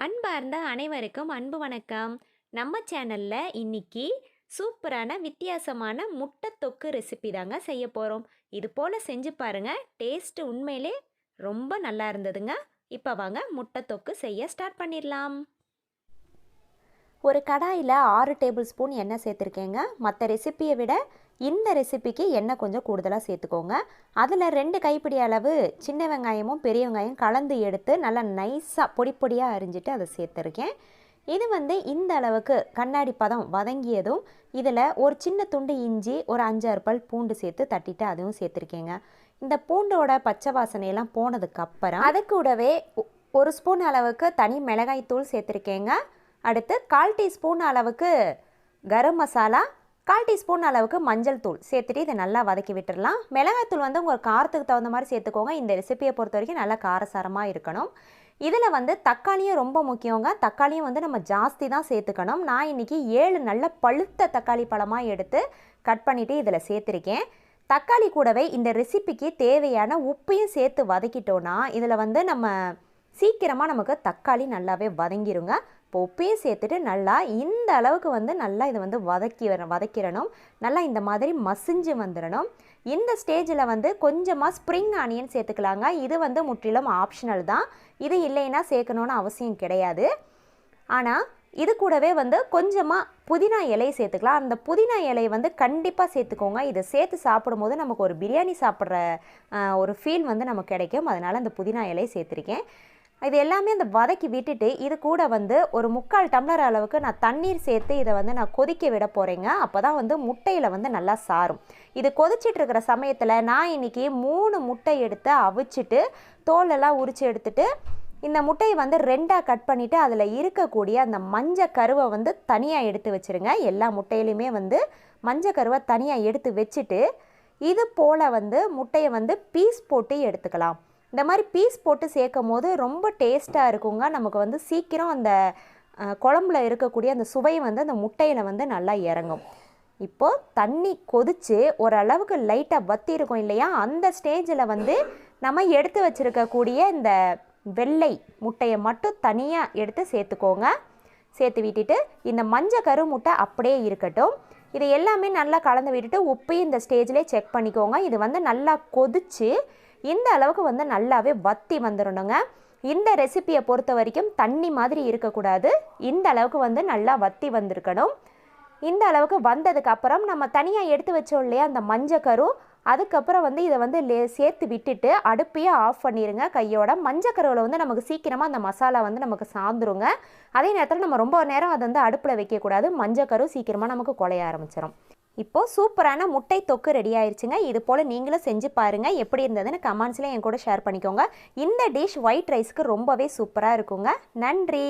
அன்பார்ந்த அனைவருக்கும் அன்பு வணக்கம். நம்ம சேனல்ல இன்னைக்கு சூப்பரான வித்தியாசமான முட்டை தொக்கு ரெசிபி தாங்க செய்ய போகிறோம். இது போல் செஞ்சு பாருங்க, டேஸ்ட் உண்மையிலே ரொம்ப நல்லா இருந்ததுங்க. இப்போ வாங்க முட்டை தொக்கு செய்ய ஸ்டார்ட் பண்ணிடலாம். ஒரு கடாயில் 6 டேபிள் ஸ்பூன் எண்ணெய் சேர்த்துருக்கேங்க. மற்ற ரெசிப்பியை விட இந்த ரெசிபிக்கு எண்ணெய் கொஞ்சம் கூடுதலாக சேர்த்துக்கோங்க. அதில் 2 கைப்பிடி அளவு சின்ன வெங்காயமும் பெரிய வெங்காயம் கலந்து எடுத்து நல்லா நைஸாக பொடி பொடியாக அரிஞ்சிட்டு அதை சேர்த்துருக்கேன். இது இந்த அளவுக்கு கண்ணாடி பதம் வதங்கியதும் இதில் ஒரு சின்ன துண்டு இஞ்சி, ஒரு 5-6 பல் பூண்டு சேர்த்து தட்டிட்டு அதுவும் சேர்த்துருக்கேங்க. இந்த பூண்டோட பச்சை வாசனையெல்லாம் போனதுக்கப்புறம் அது கூடவே 1 ஸ்பூன் அளவுக்கு தனி மிளகாய் தூள் சேர்த்துருக்கேங்க. அடுத்து 1/4 டீஸ்பூன் அளவுக்கு கரம் மசாலா, 1/4 டீஸ்பூன் அளவுக்கு மஞ்சள் தூள் சேர்த்துட்டு இதை நல்லா வதக்கி விட்டுடலாம். மிளகாய்த்தூள் உங்கள் காரத்துக்கு தகுந்த மாதிரி சேர்த்துக்கோங்க. இந்த ரெசிபியை பொறுத்த வரைக்கும் நல்லா காரசாரமாக இருக்கணும். இதில் தக்காளியும் ரொம்ப முக்கியங்க. தக்காளியும் நம்ம ஜாஸ்தி தான் சேர்த்துக்கணும். நான் இன்றைக்கி 7 நல்ல பழுத்த தக்காளி பழமாக எடுத்து கட் பண்ணிவிட்டு இதில் சேர்த்துருக்கேன். தக்காளி கூடவே இந்த ரெசிபிக்கு தேவையான உப்பையும் சேர்த்து வதக்கிட்டோன்னா இதில் நம்ம சீக்கிரமாக நமக்கு தக்காளி நல்லாவே வதங்கிருங்க. இப்போ உப்பையும் சேர்த்துட்டு நல்லா இந்த அளவுக்கு நல்லா இதை வதக்கிடணும். நல்லா இந்த மாதிரி மசிஞ்சு வந்துடணும். இந்த ஸ்டேஜில் கொஞ்சமாக ஸ்ப்ரிங் ஆனியன் சேர்த்துக்கலாங்க. இது முற்றிலும் ஆப்ஷனல் தான். இது இல்லைன்னா சேர்க்கணுன்னு அவசியம் கிடையாது. ஆனால் இது கூடவே கொஞ்சமாக புதினா இலை சேர்த்துக்கலாம். அந்த புதினா இலை கண்டிப்பாக சேர்த்துக்கோங்க. இதை சேர்த்து சாப்பிடும்போது நமக்கு ஒரு பிரியாணி சாப்பிட்ற ஒரு ஃபீல் நமக்கு கிடைக்கும். அதனால் அந்த புதினா இலை சேர்த்துருக்கேன். இது எல்லாமே அந்த வதக்கி விட்டுட்டு இது கூட ஒரு 3/4 டம்ளர் அளவுக்கு நான் தண்ணீர் சேர்த்து இதை நான் கொதிக்க விட போகிறேங்க. அப்போ தான் முட்டையில் நல்லா சாரும். இது கொதிச்சிட்டு இருக்கிற சமயத்தில் நான் இன்றைக்கி 3 முட்டை எடுத்து அவிச்சிட்டு தோலெல்லாம் உரித்து எடுத்துட்டு இந்த முட்டையை 2ஆக கட் பண்ணிவிட்டு அதில் இருக்கக்கூடிய அந்த மஞ்சள் கருவை தனியாக எடுத்து வச்சுருங்க. எல்லா முட்டையிலையுமே மஞ்சள் கருவை தனியாக எடுத்து வச்சுட்டு இது போல் முட்டையை பீஸ் போட்டு எடுத்துக்கலாம். இந்த மாதிரி பீஸ் போட்டு சேர்க்கும் போது ரொம்ப டேஸ்ட்டாக இருக்குங்க. நமக்கு சீக்கிரம் அந்த குழம்புல இருக்கக்கூடிய அந்த சுவை அந்த முட்டையில் நல்லா இறங்கும். இப்போது தண்ணி கொதித்து ஓரளவுக்கு லைட்டாக வத்தி இருக்கும் இல்லையா, அந்த ஸ்டேஜில் நம்ம எடுத்து வச்சுருக்கக்கூடிய இந்த வெள்ளை முட்டையை மட்டும் தனியாக எடுத்து சேர்த்துக்கோங்க. சேர்த்து விட்டுட்டு இந்த மஞ்சள் கரு முட்டை அப்படியே இருக்கட்டும். இதை எல்லாமே நல்லா கலந்து விட்டுட்டு உப்பையும் இந்த ஸ்டேஜ்லேயே செக் பண்ணிக்கோங்க. இது நல்லா கொதித்து இந்த அளவுக்கு நல்லாவே வத்தி வந்துடணுங்க. இந்த ரெசிப்பியை பொறுத்த வரைக்கும் தண்ணி மாதிரி இருக்கக்கூடாது. இந்த அளவுக்கு நல்லா வத்தி வந்திருக்கணும். இந்த அளவுக்கு வந்ததுக்கப்புறம் நம்ம தனியாக எடுத்து வச்சோம் இல்லையா அந்த மஞ்சக்கரு, அதுக்கப்புறம் இதை சேர்த்து விட்டுட்டு அடுப்பையே ஆஃப் பண்ணிடுங்க கையோட. மஞ்சக்கருவில் நமக்கு சீக்கிரமாக அந்த மசாலா நமக்கு சாந்துருங்க. அதே நேரத்தில் நம்ம ரொம்ப நேரம் அதை அடுப்பில் வைக்கக்கூடாது. மஞ்சக்கரு சீக்கிரமாக நமக்கு குழைய ஆரம்பிச்சிடும். இப்போது சூப்பரான முட்டை தொக்கு ரெடி ஆயிடுச்சுங்க. இது போல் நீங்களும் செஞ்சு பாருங்கள். எப்படி இருந்ததுன்னு கமெண்ட்ஸில் என் கூட ஷேர் பண்ணிக்கோங்க. இந்த டிஷ் ஒயிட் ரைஸ்க்கு ரொம்பவே சூப்பராக இருக்குங்க. நன்றி.